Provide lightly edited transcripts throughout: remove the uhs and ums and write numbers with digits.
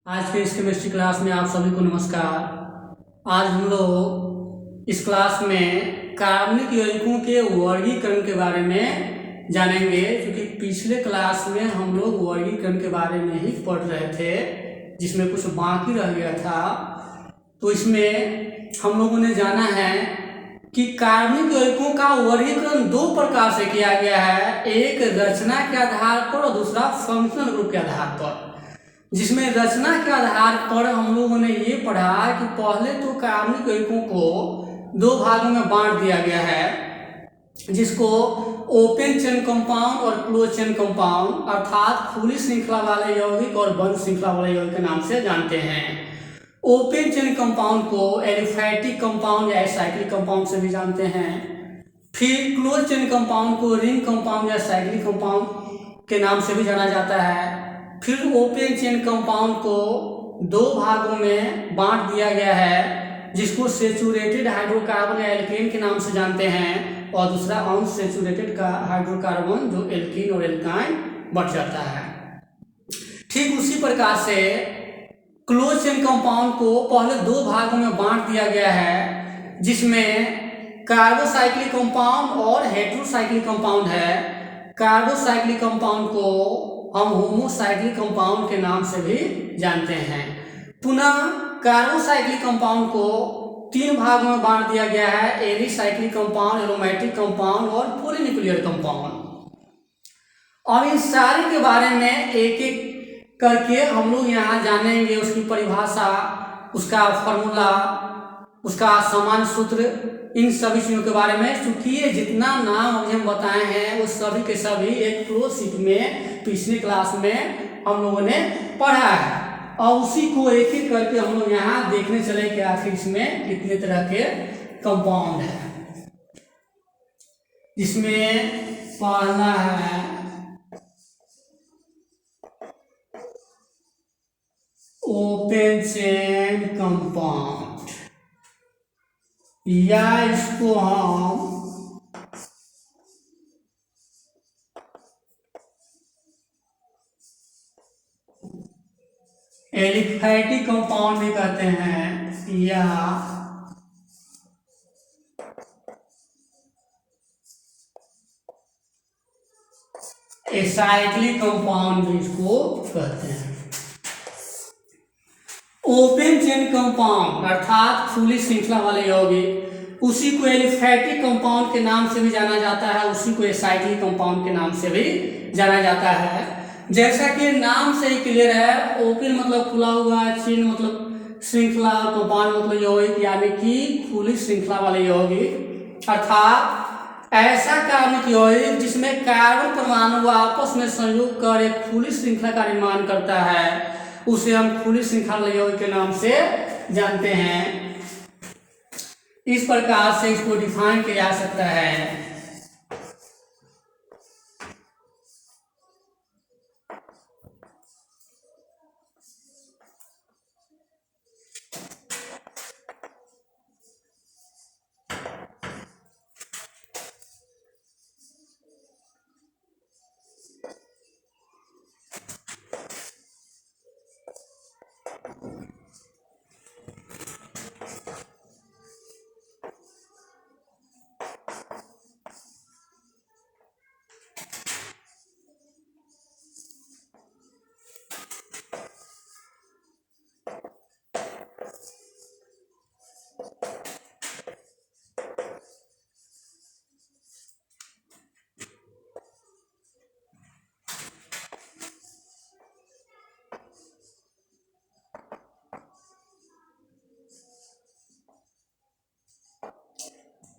आज के इस केमिस्ट्री क्लास में आप सभी को नमस्कार। आज हम लोग इस क्लास में कार्बनिक यौगिकों के वर्गीकरण के बारे में जानेंगे, क्योंकि पिछले क्लास में हम लोग वर्गीकरण के बारे में ही पढ़ रहे थे, जिसमें कुछ बाकी रह गया था। तो इसमें हम लोगों ने जाना है कि कार्बनिक यौगिकों का वर्गीकरण दो प्रकार से किया गया है, एक रचना के आधार पर और दूसरा फंक्शनल ग्रुप के आधार पर। जिसमें रचना के आधार पर हम लोगों ने ये पढ़ा कि पहले तो कार्बनिक यौगिकों को दो भागों में बांट दिया गया है, जिसको ओपन चेन कंपाउंड और क्लोज चेन कंपाउंड अर्थात खुली श्रृंखला वाले यौगिक और बंद श्रृंखला वाले यौगिक के नाम से जानते हैं। ओपन चेन कंपाउंड को एलिफैटिक कंपाउंड या साइक्लिक कंपाउंड से भी जानते हैं। फिर क्लोज चेन कंपाउंड को रिंग कंपाउंड या साइक्लिक कंपाउंड के नाम से भी जाना जाता है। फिर ओपन चेन कंपाउंड को दो भागों में बांट दिया गया है, जिसको सेचुरेटेड हाइड्रोकार्बन या एल्केन के नाम से जानते हैं, और दूसरा अनसेचुरेटेड का हाइड्रोकार्बन जो एल्कीन और एल्काइन बन जाता है। ठीक उसी प्रकार से क्लोज चेन कंपाउंड को पहले दो भागों में बांट दिया गया है, जिसमें कार्बोसाइक्लिक कंपाउंड और हेटेरोसाइक्लिक कंपाउंड है। कार्बोसाइक्लिक कंपाउंड को हम होमोसाइक्लिक कंपाउंड के नाम से भी जानते हैं। पुनः कार्बोसाइक्लिक कंपाउंड को तीन भागों में बांट दिया गया है, एरिसाइक्लिक कंपाउंड, एरोमेटिक कंपाउंड और पॉलीन्यूक्लियर कंपाउंड। और इन सारे के बारे में एक एक करके हम लोग यहाँ जानेंगे, उसकी परिभाषा, उसका फॉर्मूला, उसका सामान्य सूत्र, इन सभी चीज़ों के बारे में। चूंकि ये जितना नाम अभी हम बताए हैं वो सभी के सभी एक क्लोज शीट में पिछले क्लास में हम लोगों ने पढ़ा है, और उसी को एक एक करके हम लोग यहाँ देखने चले कि आखिर इसमें कितने तरह के कंपाउंड है। इसमें पहला है ओपन चेन कंपाउंड, या इसको हम एलिफैटिक कंपाउंड भी कहते हैं, या एसाइक्लिक कंपाउंड भी इसको कहते हैं। ओपन चेन कंपाउंड अर्थात खुली श्रृंखला वाले यौगिक, उसी को एलिफैटिक कंपाउंड के नाम से भी जाना जाता है, उसी को एसाइक्लिक कंपाउंड के नाम से भी जाना जाता है। जैसा कि नाम से ही क्लियर है, ओपन मतलब खुला हुआ, चेन मतलब श्रृंखला, कंपाउंड मतलब यौगिक, यानी कि खुली श्रृंखला वाले यौगिक अर्थात ऐसा कार्बनिक यौगिक जिसमें कार्बन परमाणु आपस में संयोग कर एक खुली श्रृंखला का निर्माण करता है, उसे हम खुली श्रृंखला वाले यौगिक के नाम से जानते हैं। इस प्रकार से इसको डिफाइन किया जा सकता है।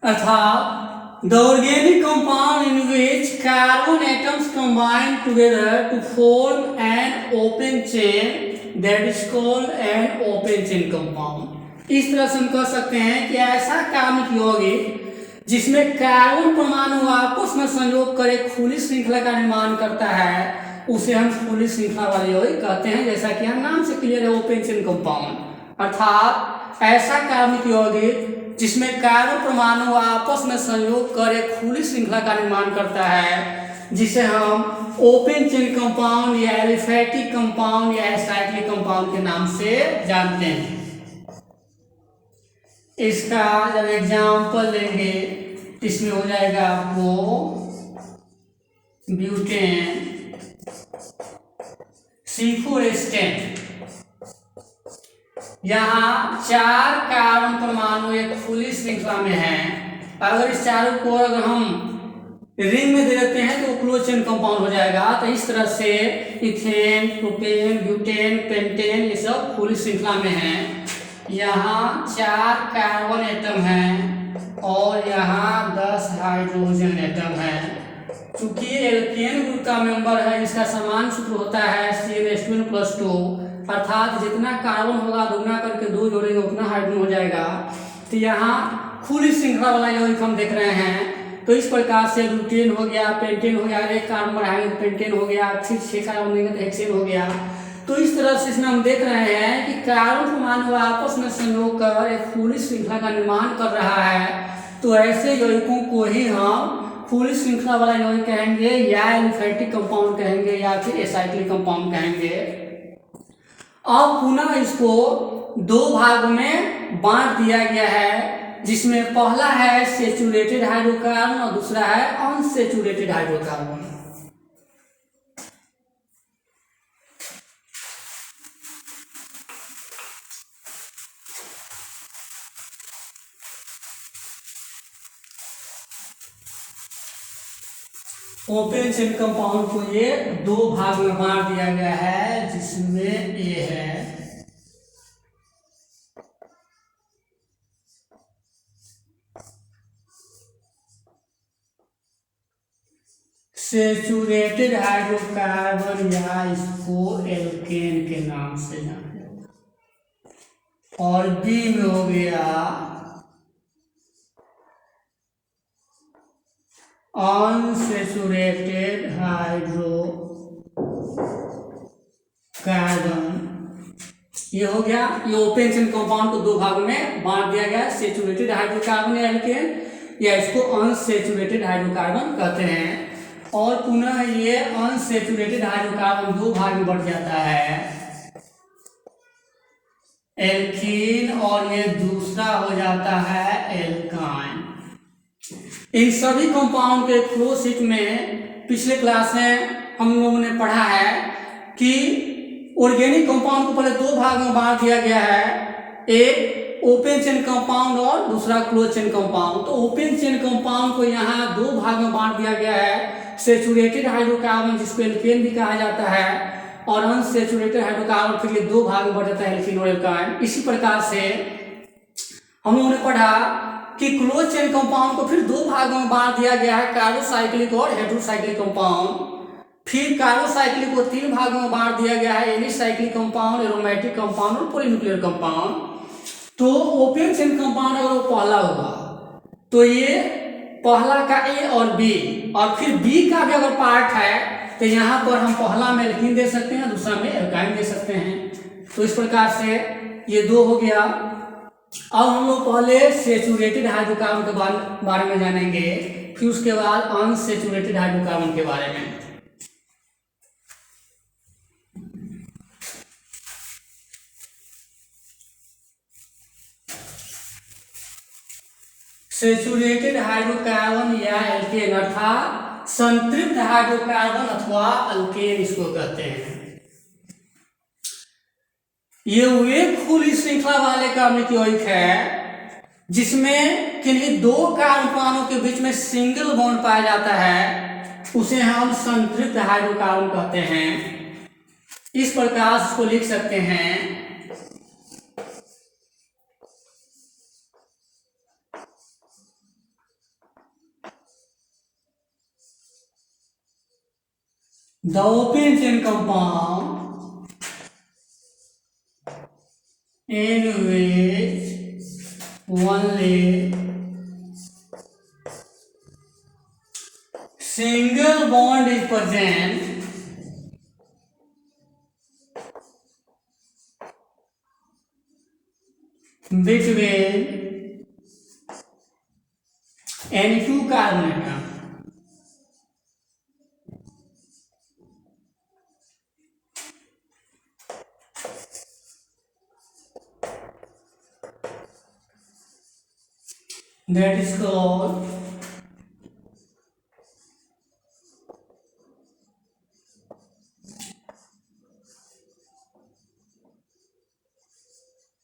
अर्थात the organic compound in which carbon atoms combine together to form an open chain, that is called an open chain compound। इस तरह से हम कह सकते हैं कि ऐसा कार्बनिक यौगिक जिसमें कार्बन परमाणु आपस में संयोग कर एक खुली श्रृंखला का निर्माण करता है, उसे हम खुली श्रृंखला वाले यौगिक कहते हैं। जैसा कि यहाँ नाम से क्लियर है, ओपन चेन कंपाउंड अर्थात ऐसा कार्बनिक यौगिक जिसमें कार्बन परमाणु आपस में संयोग कर एक खुली श्रृंखला का निर्माण करता है, जिसे हम ओपन चेन कंपाउंड या एलिफेटिक कंपाउंड या एसाइक्लिक कंपाउंड के नाम से जानते हैं। इसका जब एग्जाम्पल लेंगे इसमें हो जाएगा आपको ब्यूटेन, C4H10। यहाँ 4 कार्बन परमाणु एक खुली श्रृंखला में हैं। अगर इस चारों को अगर हम रिंग में दे देते हैं तो क्लोज चेन कंपाउंड हो जाएगा। तो इस तरह से इथेन, प्रोपेन, ब्यूटेन, पेंटेन ये सब खुली श्रृंखला में हैं। यहाँ 4 कार्बन एटम हैं और यहाँ 10 हाइड्रोजन एटम हैं। चूंकि एल्केन ग्रुप का मेंबर है, इसका समान सूत्र होता है CnH2n+2, अर्थात जितना कार्बन होगा दुगना करके 2 जोड़ेंगे उतना हाइड्रोजन हो जाएगा। तो यहाँ खुली श्रृंखला वाला यौगिक हम देख रहे हैं। तो इस प्रकार से ब्यूटेन हो गया, पेंटेन हो गया, एक कार्बन बढ़ाएंगे तो पेंटेन हो गया, फिर 6 कार्बन देंगे तो हेक्सेन हो गया। तो इस तरह से इसमें हम देख रहे हैं कि कार्बन परमाणु आपस में संयोग कर एक खुली श्रृंखला का निर्माण कर रहा है। तो ऐसे यौगिकों को ही हम खुली श्रृंखला वाला यौगिक कहेंगे, या एलिफेटिक कंपाउंड कहेंगे, या फिर एसाइक्लिक कंपाउंड कहेंगे। अब पुनः इसको 2 भागों में बांट दिया गया है, जिसमें पहला है सेचुरेटेड हाइड्रोकार्बन और दूसरा है unsaturated hydrocarbon. Open chain compound को ये 2 भाग में बांट दिया गया है, जिसमें ये है सेचुरेटेड हाइड्रोकार्बन, या इसको एल्केन के नाम से जाना जाता है। और बी में हो गया अनसेचुरेटेड हाइड्रोकार्बन। ये हो गया, ये ओपन चेन कंपाउंड को 2 भागों में बांट दिया गया, सेचुरेटेड हाइड्रोकार्बन या एल्केन, या इसको अनसेचुरेटेड हाइड्रोकार्बन कहते हैं। और पुनः ये अनसेचुरेटेड हाइड्रोकार्बन 2 भाग में बढ़ जाता है, एल्कीन, और ये दूसरा हो जाता है एल्काइन। इन सभी कंपाउंड के फ्लो शीट में पिछले क्लास में हम लोगों ने पढ़ा है कि ऑर्गेनिक कंपाउंड को पहले 2 भाग में बांट दिया गया है, एक ओपन चेन कंपाउंड और दूसरा क्लोज चेन कंपाउंड। तो ओपन चेन कंपाउंड को यहाँ 2 भाग में बांट दिया गया है, सेचुरेटेड हाइड्रोकार्बन जिसको एल्केन भी कहा जाता है, और अनसेचुरेटेड हाइड्रोकार्बन फिर ये 2 भाग में बढ़ जाता है, एल्कीन और एल्काइन। इसी प्रकार से हम लोगों ने पढ़ा कि क्लोज चेन कंपाउंड को फिर 2 भागों में बांट दिया गया है, कार्बोसाइक्लिक और हेटेरोसाइक्लिक कंपाउंड। फिर कार्बोसाइक्लिक को 3 भागों में बांट दिया गया है, एलिसाइक्लिक कंपाउंड, एरोमेटिक कंपाउंड और पॉलीन्यूक्लियर कंपाउंड। तो ओपन चेन कंपाउंड अगर वो पहला होगा तो ये पहला का ए और बी, और फिर बी का भी अगर पार्ट है तो यहाँ पर हम पहला में एल्कीन दे सकते हैं, दूसरा में एल्काइन दे सकते हैं। तो इस प्रकार से ये 2 हो गया। अब हम लोग पहले सेचुरेटेड हाइड्रोकार्बन के बारे में जानेंगे, फिर उसके बाद अनसेचुरेटेड हाइड्रोकार्बन के बारे में। सेचुरेटेड हाइड्रोकार्बन या एल्केन अर्थात संतृप्त हाइड्रोकार्बन अथवा अल्केन इसको कहते हैं। ये वे खुली श्रृंखला वाले कार्बनिक यौगिक है जिसमें किन्हीं 2 कार्बन परमाणुओं के बीच में सिंगल बॉन्ड पाया जाता है, उसे हम संतृप्त हाइड्रोकार्बन कहते हैं। इस प्रकार इसको लिख सकते हैं the open chain compound in which only single bond is present between any 2 carbon atom that is called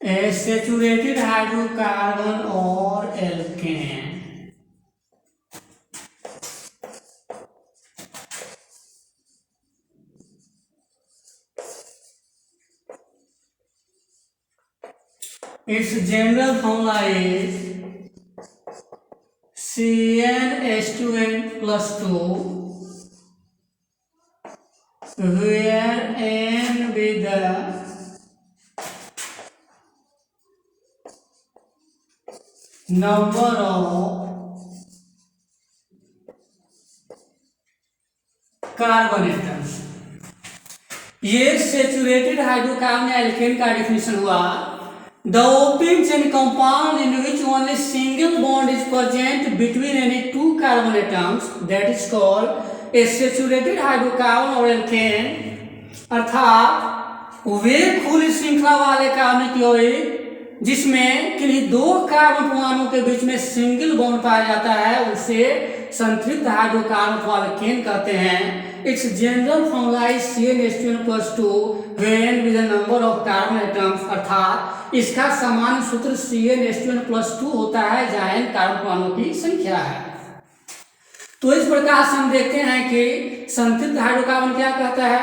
a saturated hydrocarbon or alkane. Its general formula is CnH2n plus 2, where N with the number of carbon atoms. ये saturated hydrocarbon alkene का definition हुआ। The open chain compound in which only single bond is present between any two carbon atoms, that is called a saturated hydrocarbon or alkane। अर्थात वे खुली श्रृंखला वाले कार्बनिक यौगिक जिसमें किन्हीं दो कार्बन परमाणुओं के बीच में सिंगल बॉन्ड पाया जाता है उसे संतृप्त हाइड्रोकार्बन अथवा alkane कहते हैं। Its general formula is CnH2n plus 2 where with the number of carbon atoms, अर्थात इसका सामान्य सूत्र CnH2n plus 2 होता है जहाँ n कार्बन परमाणुओं की संख्या है। तो इस प्रकार से हम देखते हैं कि संतृप्त हाइड्रोकार्बन क्या कहता है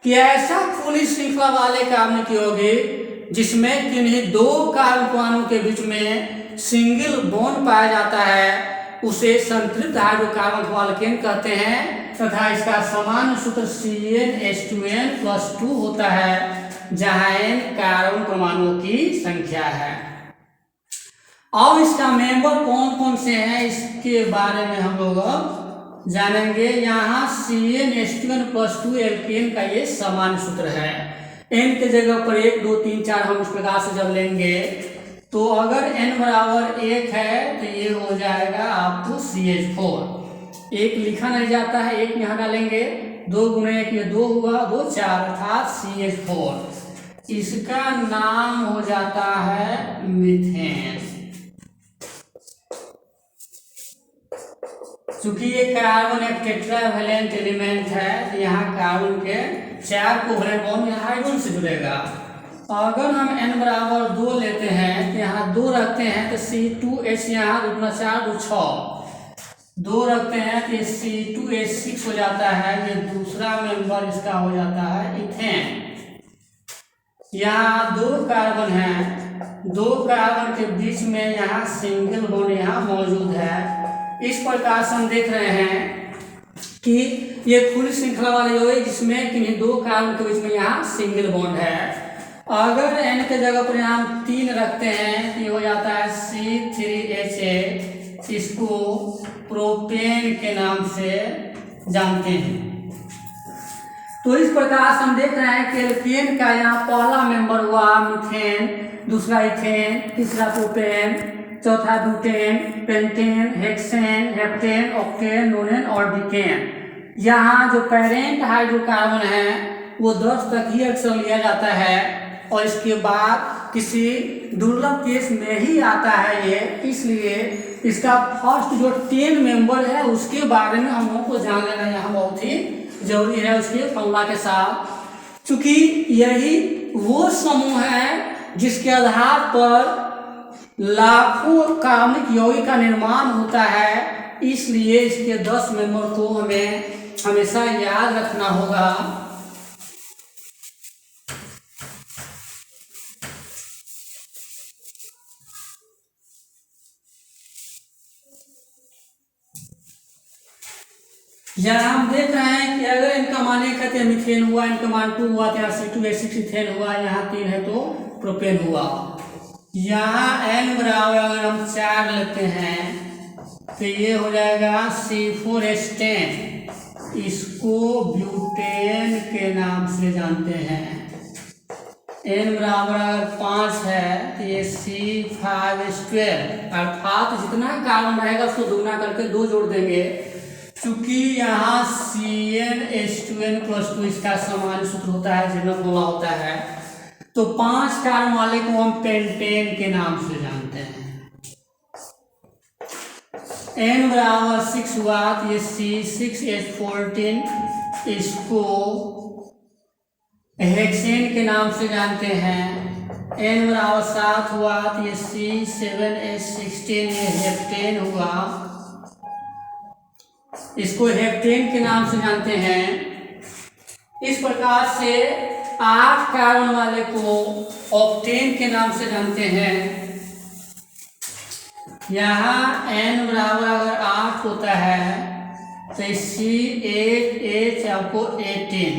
कि ऐसा खुली श्रृंखला वाले कार्बनिक यौगिक जिसमें किन्हीं दो कार्बन परमाणुओं के बीच में सिंगल बॉन्ड पाया जाता है उसे संतृप्त हाइड्रोकार्बन अथवा alkane कहते हैं तथा इसका सामान्य सूत्र CnH2n plus 2 होता है जहाँ n कार्बन परमाणुओं की संख्या है। अब इसका मेंबर कौन कौन से हैं इसके बारे में हम लोग जानेंगे। यहाँ CnH2n plus 2 alkane का ये सामान्य सूत्र है। n के जगह पर 1 2 3 4 हम इस प्रकार से जब लेंगे तो अगर n बराबर 1 है तो ये हो जाएगा आपको CH4। एक लिखा नहीं जाता है, एक यहाँ डालेंगे, 2 गुणे 1 में 2 हुआ, 2 4 अर्थात CH4। इसका नाम हो जाता है मीथेन। चूंकि ये कार्बन एक टेट्रावैलेंट एलिमेंट है, यहाँ कार्बन के 4 कोवैलेंट बॉन्ड यहाँ हाइड्रोजन से जुड़ेगा। अगर हम n बराबर 2 लेते हैं तो यहाँ 2 रखते हैं तो C2H यहाँ 2 4 2 6 2 रखते हैं तो ये C2H6 हो जाता है। ये दूसरा मेंबर इसका हो जाता है इथेन। यहाँ 2 कार्बन हैं, 2 कार्बन के बीच में यहाँ सिंगल बॉन्ड यहाँ मौजूद है। इस प्रकार से हम देख रहे हैं कि ये खुली श्रृंखला वाले यौगिक जिसमें किन्हीं 2 कार्बन के बीच में यहाँ सिंगल बॉन्ड है। अगर n के जगह पर यहाँ 3 रखते हैं तो ये हो जाता है C3H8। इसको प्रोपेन के नाम से जानते हैं। तो इस प्रकार से हम देख रहे हैं कि एल्केन का यहाँ पहला मेंबर हुआ मीथेन, दूसरा इथेन, तीसरा प्रोपेन, चौथा butane, pentane, hexane, heptane, octane, नोनेन और डिकेन। यहाँ जो पेरेंट हाइड्रोकार्बन है वो 10 तक ही अक्सर लिया जाता है और इसके बाद किसी दुर्लभ केस में ही आता है ये। इसलिए इसका फर्स्ट जो 10 मेंबर है उसके बारे में हम लोगों को जान लेना यहाँ बहुत ही जरूरी है उसके फॉर्मूला के साथ। चूंकि यही वो समूह है जिसके आधार पर लाखों कार्बनिक यौगिक का निर्माण होता है, इसलिए इसके 10 मेंबर को हमें हमेशा याद रखना होगा। यहाँ हम देख रहे हैं कि अगर इनका मान 1 है तो मीथेन हुआ, इनका मान 2 हुआ तो यहाँ C2H6 इथेन हुआ, यहाँ 3 है तो प्रोपेन हुआ। यहाँ n बराबर अगर हम 4 लेते हैं तो ये हो जाएगा C4H10। इसको ब्यूटेन के नाम से जानते हैं। n बराबर अगर 5 है तो ये C5H12 अर्थात जितना कार्बन रहेगा उसको दुगना करके 2 जोड़ देंगे। चूंकि यहाँ CnH2n plus 2 इसका सामान्य सूत्र होता है, जनरल फॉर्मूला होता है, तो 5 कार्बन वाले को हम पेंटेन के नाम से जानते हैं। n बराबर 6 हुआ तो ये C6H14 इसको हेक्सेन के नाम से जानते हैं। n बराबर 7 हुआ तो ये C7H16 ये हेप्टेन हुआ, इसको हेप्टेन के नाम से जानते हैं। इस प्रकार से 8 कार्बन वाले को ऑक्टेन के नाम से जानते हैं। यहाँ n बराबर अगर 8 होता है तो C8H आपको 18,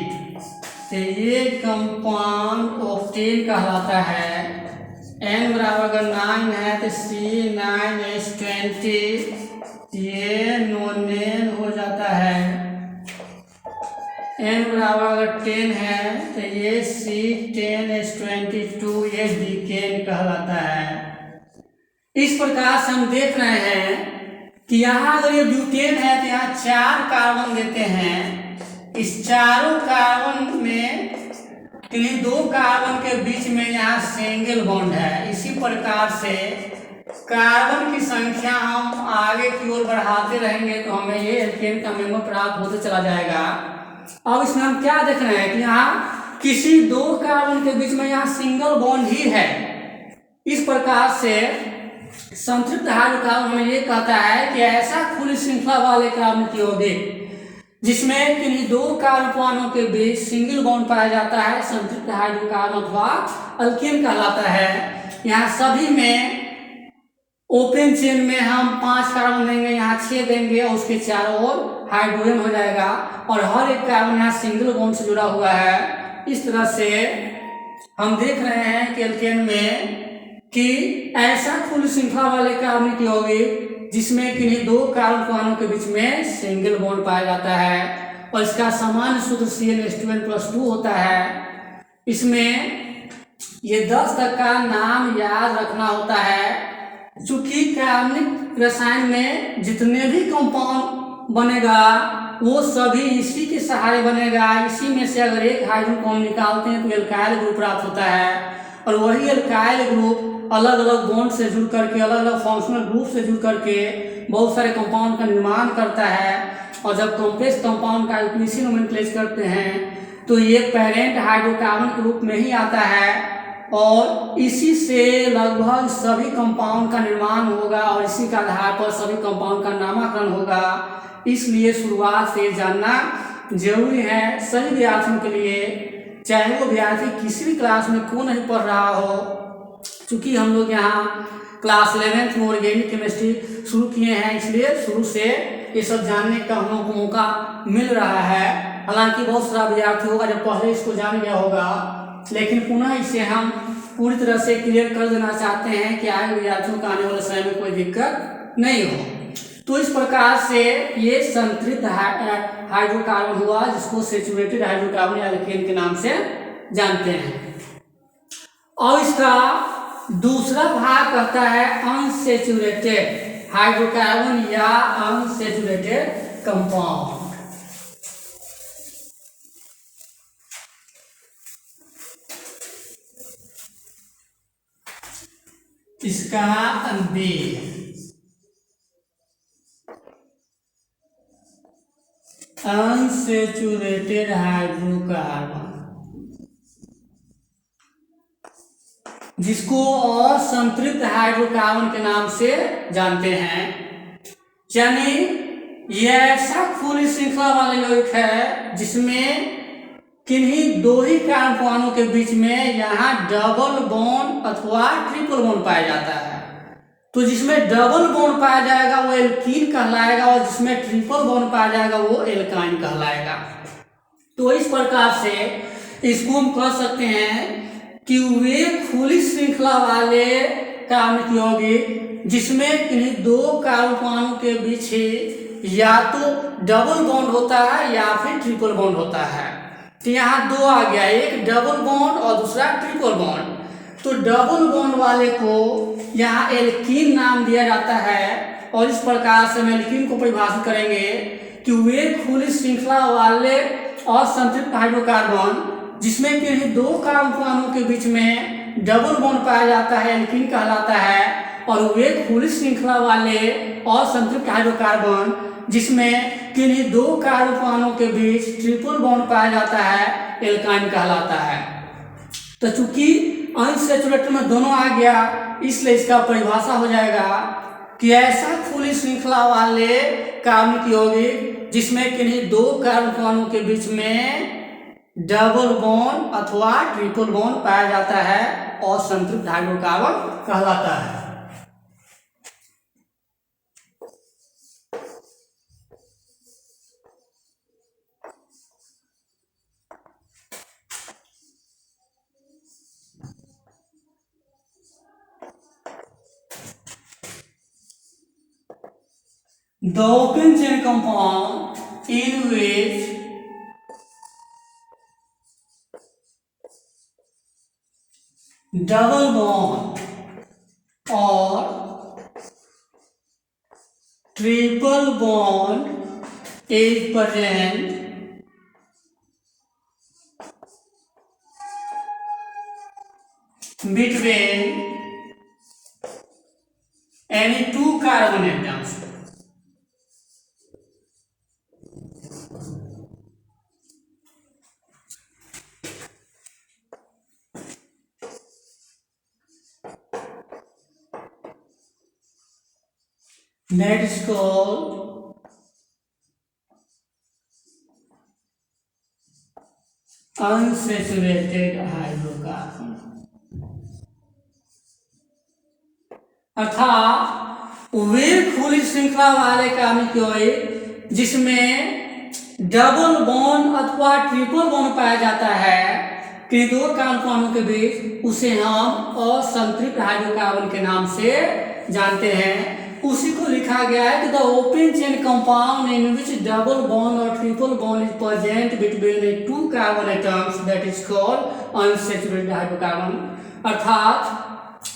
तो ये कंपाउंड ऑक्टेन कहलाता है। n बराबर अगर 9 है तो C9H20 ये नोनेन हो जाता है। n बराबर अगर 10 है तो ये C10H22 ये डीकेन कहलाता है। इस प्रकार से हम देख रहे हैं कि यहाँ अगर ये ब्यूटेन है तो यहाँ 4 कार्बन देते हैं। इस चारों कार्बन में किन्हीं 2 कार्बन के बीच में यहाँ सिंगल बॉन्ड है। इसी प्रकार से कार्बन की संख्या हम आगे की ओर बढ़ाते रहेंगे तो हमें ये एल्केन का मेंबर प्राप्त होते चला जाएगा। अब इसमें हम क्या देख रहे हैं कि यहाँ किसी 2 कार्बन के बीच में यहाँ सिंगल बॉन्ड ही है। इस प्रकार से संतृप्त हाइड्रोकार्बन हमें ये कहता है कि ऐसा खुली श्रृंखला वाले कार्बन की यौगिक जिसमें किन्हीं 2 कार्बन के बीच सिंगल बॉन्ड पाया जाता है संतृप्त हाइड्रोकार्बन अथवा अल्केन कहलाता है। यहाँ सभी में ओपन चेन में हम 5 कार्बन देंगे, यहाँ 6 देंगे और उसके चारों ओर हाइड्रोजन हो जाएगा और हर एक कार्बन यहाँ सिंगल बॉन्ड से जुड़ा हुआ है। इस तरह से हम देख रहे हैं कि एल्केन में कि ऐसा खुली श्रृंखला वाले कार्बन की यौगिक जिसमें किन्हीं 2 कार्बन के बीच में सिंगल बॉन्ड पाया जाता है और इसका सामान्य सूत्र CnH2n+2 होता है। इसमें ये 10 तक का नाम याद रखना होता है। चूंकि कार्बनिक रसायन में जितने भी कंपाउंड बनेगा वो सभी इसी के सहारे बनेगा। इसी में से अगर एक हाइड्रोजन को हम निकालते हैं तो एल्काइल ग्रुप प्राप्त होता है और वही एल्काइल ग्रुप अलग अलग बॉन्ड से जुड़ करके अलग अलग फंक्शनल ग्रुप से जुड़ करके बहुत सारे कंपाउंड का निर्माण करता है। और जब कॉम्प्लेक्स कंपाउंड का यूपीसी नोमेनक्लेचर करते हैं तो ये पेरेंट हाइड्रोकार्बन के रूप में ही आता है और इसी से लगभग सभी कंपाउंड का निर्माण होगा और इसी के आधार पर सभी कंपाउंड का नामकरण होगा। इसलिए शुरुआत से जानना जरूरी है सभी विद्यार्थियों के लिए, चाहे वो विद्यार्थी किसी भी क्लास में क्यों नहीं पढ़ रहा हो। चूंकि हम लोग यहाँ क्लास 11th में ऑर्गेनिक केमिस्ट्री शुरू किए हैं, इसलिए शुरू से ये सब जानने का हम लोग को मौका मिल रहा है। हालांकि बहुत सारा विद्यार्थी होगा जब पहले इसको जान गया होगा, लेकिन पुनः इसे हम पूरी तरह से क्लियर कर देना चाहते हैं कि आगे विद्यार्थियों को आने वाले समय में कोई दिक्कत नहीं हो। तो इस प्रकार से ये संतृप्त हाइड्रोकार्बन हुआ जिसको सैचुरेटेड हाइड्रोकार्बन या एल्केन के नाम से जानते हैं। और इसका दूसरा भाग कहता है अनसैचुरेटेड हाइड्रोकार्बन या अनसैचुरेटेड कंपाउंड। इसका बी अनसैचुरेटेड हाइड्रोकार्बन जिसको असंतृप्त हाइड्रोकार्बन के नाम से जानते हैं। यानी यह ऐसा खुली श्रृंखला वाला यौगिक है जिसमें किन्हीं 2 ही कार्बन के बीच में यहाँ डबल बॉन्ड अथवा ट्रिपल बॉन्ड पाया जाता है। तो जिसमें डबल बॉन्ड पाया जाएगा वो एल्कीन कहलाएगा और जिसमें ट्रिपल बॉन्ड पाया जाएगा वो एल्काइन कहलाएगा। तो इस प्रकार से इसको हम कह सकते हैं कि वे खुली श्रृंखला वाले कार्बनिक यौगिक जिसमें किन्हीं 2 कार्बन के बीच या तो डबल बॉन्ड होता है या फिर ट्रिपल बॉन्ड होता है। तो यहाँ 2 आ गया, एक डबल बॉन्ड और दूसरा ट्रिपल बॉन्ड। तो डबल बॉन्ड वाले को यहाँ एल्कीन नाम दिया जाता है और इस प्रकार से हम एल्कीन को परिभाषित करेंगे कि वे खुली श्रृंखला वाले असंतृप्त हाइड्रोकार्बन जिसमें किन्हीं 2 कार्बन के बीच में डबल बॉन्ड पाया जाता है एल्कीन कहलाता है और वे खुली श्रृंखला वाले असंतृप्त हाइड्रोकार्बन जिसमें किन्हीं दो कार्बोपानों के बीच ट्रिपल बॉन्ड पाया जाता है एल्काइन कहलाता है। तो चूंकि अनसैचुरेटेड में दोनों आ गया इसलिए इसका परिभाषा हो जाएगा कि ऐसा खुली श्रृंखला वाले कार्बनिक यौगिक जिसमें किन्हीं दो कार्बोपानों के बीच में डबल बॉन्ड अथवा ट्रिपल बॉन्ड पाया जाता है असंतृप्त हाइड्रोकार्बन कहलाता है। The open chain compound in which double bond or triple bond is present between any two carbon atoms. That is called unsaturated hydrocarbon। अर्थात वे खुली श्रृंखला वाले कार्बनिक यौगिक जिसमें डबल बॉन्ड अथवा ट्रिपल बॉन्ड पाया जाता है कि दो कार्बोपानों के बीच, उसे हम असंतृप्त हाइड्रोकार्बन के नाम से जानते हैं। उसी को लिखा गया है कि the open chain compound in which double bond और triple bond is present between two carbon atoms that is called unsaturated hydrocarbon. अर्थात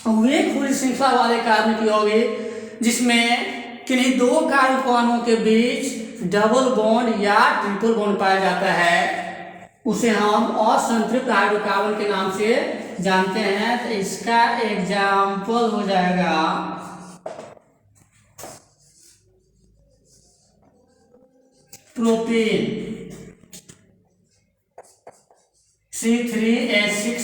वे खुली श्रृंखला वाले कार्बनिक यौगिक जिसमें किन्हीं दो कार्बोपानों के बीच डबल बॉन्ड या ट्रिपल बॉन्ड पाया जाता है उसे हम असंतृप्त हाइड्रोकार्बन के नाम से जानते हैं। तो इसका एग्जाम्पल हो जाएगा प्रोपेन C3H6,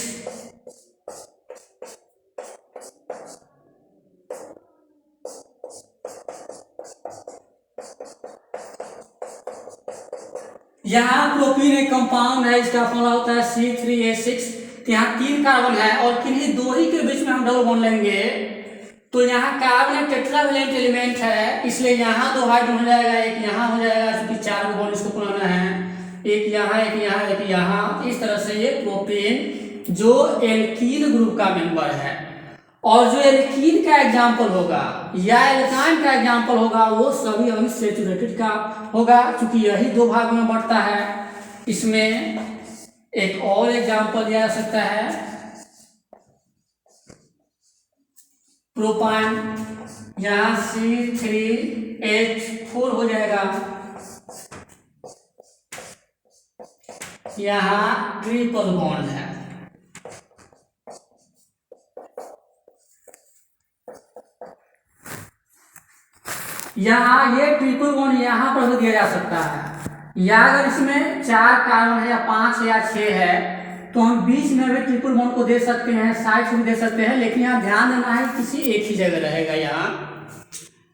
यहाँ प्रोपीन एक कंपाउंड है, इसका फॉर्मूला होता है C3H6। यहाँ 3 कार्बन है और किन्हीं दो ही के बीच में हम डबल बॉन्ड लेंगे तो यहाँ कार्बन एक टेट्रावैलेंट एलिमेंट है, इसलिए यहाँ 2 हाइड्रोजन हो जाएगा, एक यहाँ हो जाएगा क्योंकि 4 बॉन्ड इसको बनाना है, एक यहाँ एक यहाँ एक यहाँ। इस तरह से ये प्रोपेन जो एल्कीन ग्रुप का मेंबर है और जो एल्कीन का एग्जाम्पल होगा या एल्काइन का एग्जाम्पल होगा वो सभी अनसैचुरेटेड का होगा क्योंकि यही 2 भाग में बढ़ता है। इसमें एक और एग्जाम्पल दिया जा सकता है प्रोपाइन, यहाँ C3H4 हो जाएगा, यहाँ ट्रिपल बॉन्ड है। यहाँ ये ट्रिपल बॉन्ड यहाँ पर भी दिया जा सकता है या अगर इसमें 4 कार्बन है या 5 है या 6 है तो हम बीच में भी ट्रिपल बॉन्ड को दे सकते हैं, साइड से भी दे सकते हैं, लेकिन यहाँ ध्यान देना है किसी एक ही जगह रहेगा। यहाँ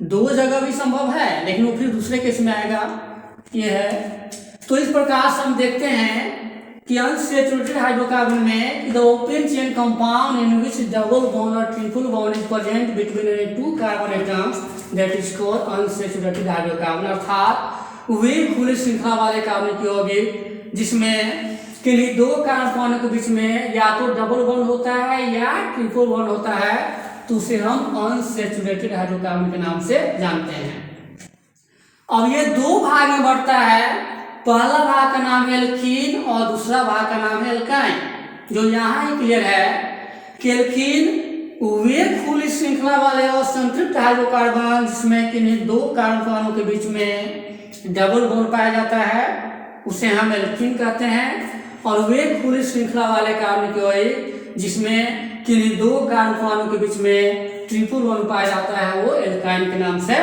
2 जगह भी संभव है लेकिन वो फिर दूसरे केस में आएगा, ये है। तो इस प्रकार से हम देखते हैं कि अनसैचुरेटेड हाइड्रोकार्बन में the open chain compound in which double bond और triple bond is present between 2 carbon atoms that is called unsaturated hydrocarbon. अर्थात वे खुली श्रृंखला वाले कार्बनिक यौगिक जिसमें किन्हीं 2 कार्बोपानों के बीच में या तो डबल बॉन्ड होता है या ट्रिपल बॉन्ड होता है तो उसे हम अनसैचुरेटेड हाइड्रोकार्बन के नाम से जानते हैं। अब ये 2 भाग में बढ़ता है, पहला भाग का नाम है एल्कीन और दूसरा भाग का नाम है एल्काइन। जो यहाँ ही क्लियर है कि एल्कीन वे खुली श्रृंखला वाले और संतृप्त हाइड्रोकार्बन जिसमें किन्हीं 2 कार्बोपानों के बीच में डबल बॉन्ड पाया जाता है उसे हम एल्कीन कहते हैं, और वे खुली श्रृंखला वाले कार्बनिक यौगिक जिसमें किन्हीं 2 कार्बोपानों के बीच में ट्रिपल बॉन्ड पाया जाता है वो एल्काइन के नाम से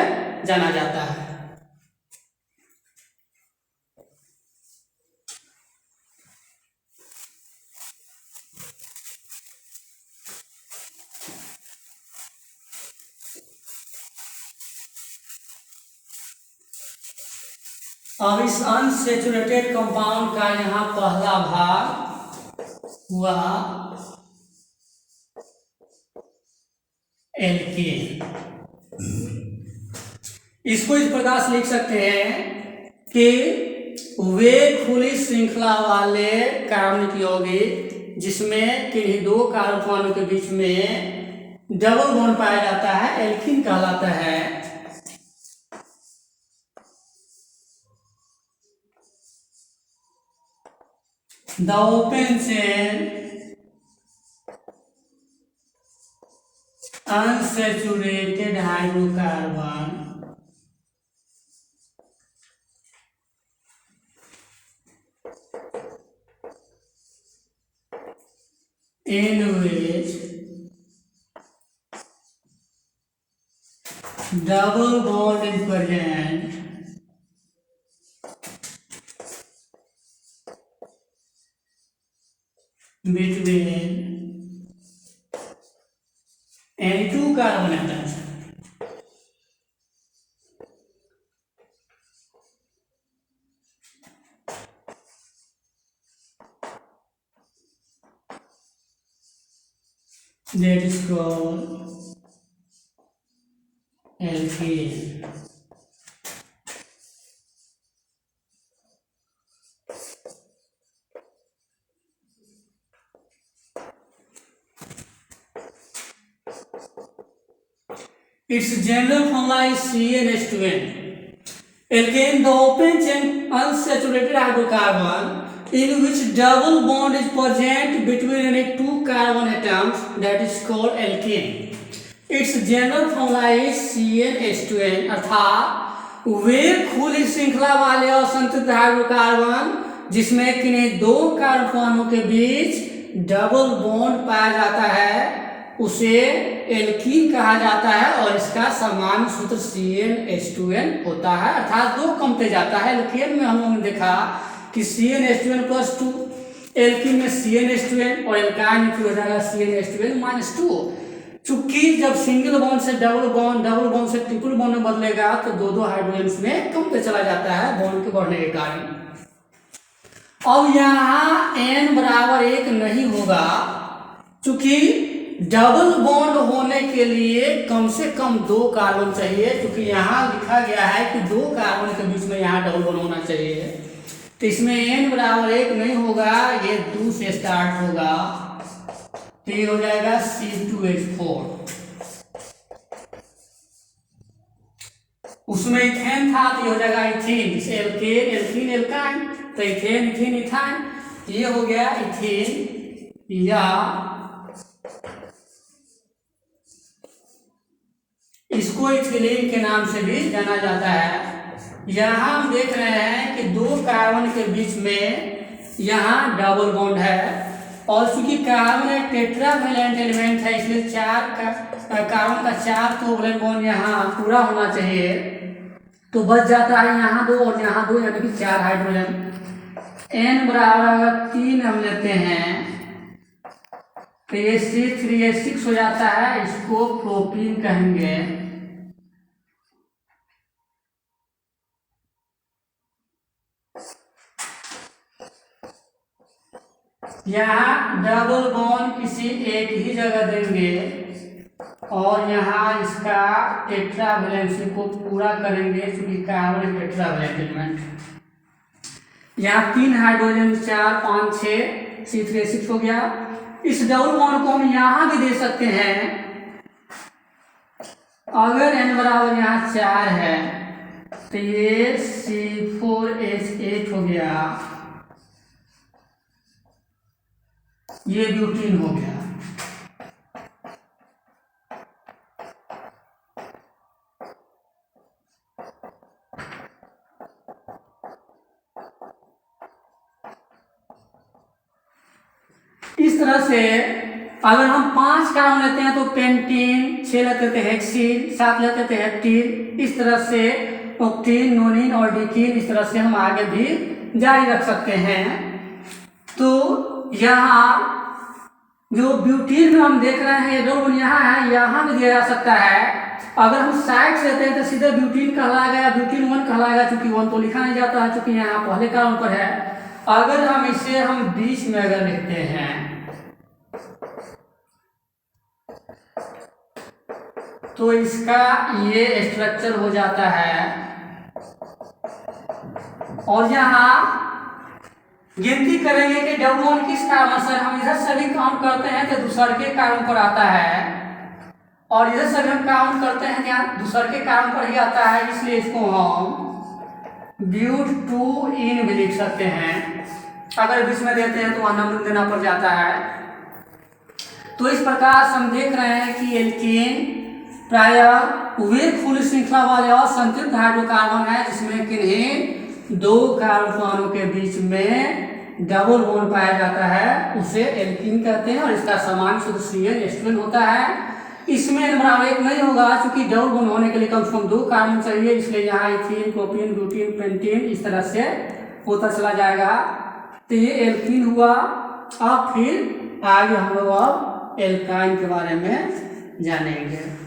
जाना जाता है। अब इस अनसैचुरेटेड कंपाउंड का यहाँ पहला भाग हुआ एल्केन। इसको इस प्रकार से लिख सकते हैं कि वे खुली श्रृंखला वाले कार्बनिक यौगिक जिसमें किन्हीं दो कार्बन के बीच में डबल बॉन्ड पाया जाता है एल्कीन कहलाता है। The open chain unsaturated hydrocarbon in which double bond is present between any two carbon atoms. That is called alkane. Its general formula is CnH2n. Alkane, the open chain unsaturated hydrocarbon in which double bond is present between any two carbon atoms, that is called alkane. Its general formula is CnH2n अर्थात वे खुली श्रृंखला वाले असंतुलित hydrocarbon जिसमें किन्हीं दो कार्बनों के बीच डबल बॉन्ड पाया जाता है उसे एल्कीन कहा जाता है और इसका सामान्य सूत्र CnH2n होता है अर्थात दो कमते जाता है। एल्केन में हम लोगों ने देखा कि CnH2n+2, एल्कीन में CnH2n और एल्काइन में हो जाएगा CnH2n-2। चूंकि जब सिंगल बॉन्ड से डबल बॉन्ड से ट्रिपल बॉन्ड में बदलेगा तो दो हाइड्रोजन में कमते चला जाता है बॉन्ड के बढ़ने के कारण। अब यहाँ n बराबर 1 नहीं होगा चूंकि डबल बॉन्ड होने के लिए कम से कम दो कार्बन चाहिए, क्योंकि यहाँ लिखा गया है कि दो कार्बन के बीच में यहाँ डबल बॉन्ड होना चाहिए। तो इसमें n बराबर 1 नहीं होगा, ये 2 से स्टार्ट होगा तो ये हो जाएगा C2H4। उसमें इथेन था तो ये हो जाएगा इथेन, जैसे एल्केन एल्कीन एल्काइन तो इथेन इथेन इथाइन, ये हो गया इथेन या इसको इथिलीन के नाम से भी जाना जाता है। यहाँ हम देख रहे हैं कि दो कार्बन के बीच में यहाँ डबल बॉन्ड है और चूंकि कार्बन एक टेट्रावैलेंट एलिमेंट है इसलिए कार्बन का 4 कोवैलेंट बॉन्ड यहाँ पूरा होना चाहिए, तो बच जाता है यहाँ 2 और यहाँ 2 यानी कि 4 हाइड्रोजन। n बराबर अगर 3 हम लेते हैं तो ये C3H6 हो जाता है, इसको प्रोपीन कहेंगे। यहाँ डबल बॉन्ड किसी एक ही जगह देंगे और यहाँ इसका टेट्रावैलेंसी को पूरा करेंगे क्योंकि कार्बन टेट्रावैलेंट एलिमेंट। यहाँ 3 हाइड्रोजन 4 5 6 C3H6 हो गया। इस डबल बॉन्ड को हम यहाँ भी दे सकते हैं, अगर n बराबर यहाँ 4 है तो ये C4H8 हो गया, ये ब्यूटीन हो गया। इस तरह से अगर हम 5 कार्बन लेते हैं तो पेंटीन, 6 लेते थे हेक्सीन, 7 लेते थे हेप्टीन, इस तरह से ऑक्टीन, नोनिन और डिकीन, इस तरह से हम आगे भी जारी रख सकते हैं। तो यहाँ जो ब्यूटीन में हम देख रहे हैं डबल बॉन्ड यहाँ है, यहाँ भी दिया जा सकता है। अगर हम साइड से लेते हैं तो सीधे ब्यूटीन कहलाएगा या ब्यूटीन 1 कहलाएगा, चूंकि 1 तो लिखा नहीं जाता है चूंकि यहाँ पहले कार्बन पर है। अगर हम इसे बीच में अगर लिखते हैं तो इसका ये स्ट्रक्चर हो जाता है। और यहाँ गिनती करेंगे कि डबल बॉन्ड किस कार्बन से, हम इधर से भी काउंट करते हैं तो दूसर के कार्बन पर आता है, और इधर से भी हम काउंट करते हैं यहाँ दूसर के कार्बन पर ही आता है, इसलिए इसको हम ब्यूट 2 इन भी लिख सकते हैं। अगर बीच में देते हैं तो वहाँ नंबर देना पड़ जाता है। तो इस प्रकार से हम देख रहे हैं कि एल्केन प्रायः वे फूल श्रृंखला वाले और संतृप्त हाइड्रोकार्बन है जिसमें किन्हीं 2 कार्बन के बीच में डबल बॉन्ड पाया जाता है, उसे एल्कीन कहते हैं। और इसका सामान्य सूत्र CN होता है। इसमें नंबर 1 नहीं होगा क्योंकि डबल बॉन्ड होने के लिए कम से कम 2 कार्बन चाहिए, इसलिए यहाँ इथीन, प्रोपीन, ब्यूटीन, पेंटीन इस तरह से होता चला जाएगा। तो ये एल्कीन हुआ। अब फिर आगे हम लोग अब एल्काइन के बारे में जानेंगे।